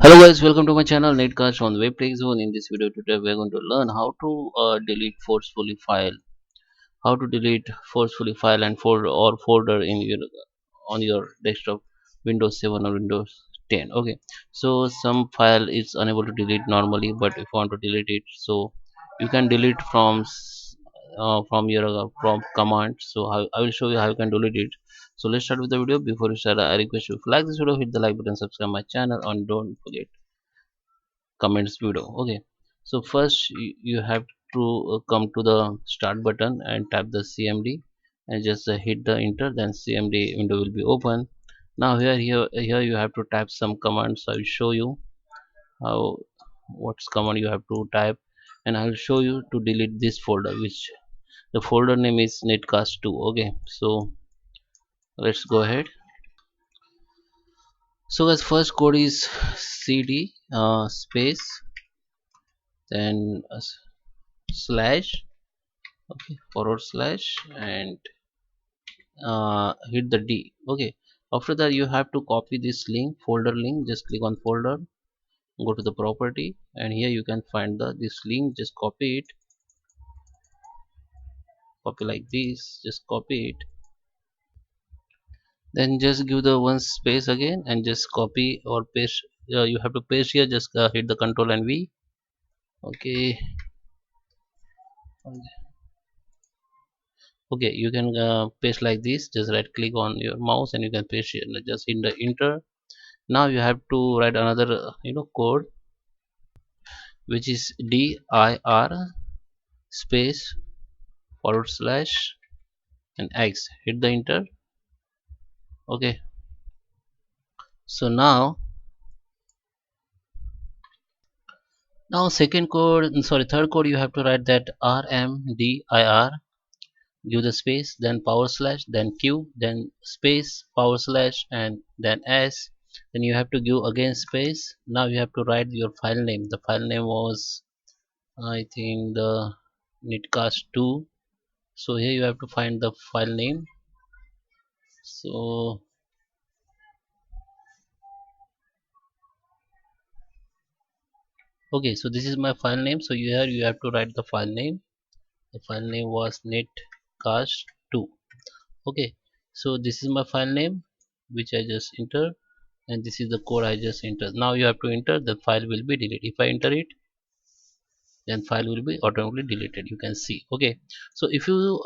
Hello guys, welcome to my channel Netcast on Web Tech Zone. In this video today we're going to learn how to delete forcefully file, how to delete forcefully file and folder in your on your desktop, Windows 7 or Windows 10. Okay, so some file is unable to delete normally, but if you want to delete it, so you can delete from your from command. So I will show you how you can delete it. So let's start with the video. Before you start, I request you, if you like this video, hit the like button, subscribe my channel, and don't forget comments video. Okay, so first you have to come to the start button and tap the cmd and just hit the enter, then cmd window will be open. Now here you have to type some commands. I will show you how what's command you have to type, and I will show you to delete this folder, which the folder name is netcast 2. Okay, so let's go ahead. So as first code is cd space, then slash, okay, forward slash, and hit the D. Okay, after that you have to copy this link, folder link. Just click on folder, go to the property, and here you can find this link. Just copy it, copy like this, just copy it, then just give the one space again and just copy or paste. You have to paste here, just hit the control and V. Okay, okay, you can paste like this. Just right click on your mouse and you can paste here. Just hit the enter. Now you have to write another code, which is dir space forward slash and x. Hit the enter. Okay, so now second code, sorry, third code, you have to write that rmdir, give the space, then power slash, then q, then space power slash, and then s. Then you have to give again space. Now you have to write your file name. The file name was, I think, the netcast 2. So here you have to find the file name. So okay, so this is my file name. So here you have to write the file name. The file name was netcast 2. Okay, so this is my file name which I just entered, and this is the code I just entered. Now you have to enter, the file will be deleted. If I enter it, then file will be automatically deleted, you can see. Okay, so if you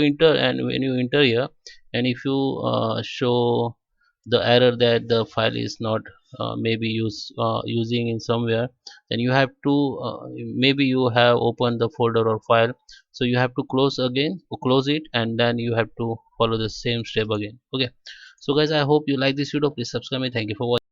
enter, and when you enter here, and if you show the error that the file is not maybe using in somewhere, then you have to maybe you have opened the folder or file, so you have to close it, and then you have to follow the same step again. Okay, so guys, I hope you like this video. Please subscribe me. Thank you for watching.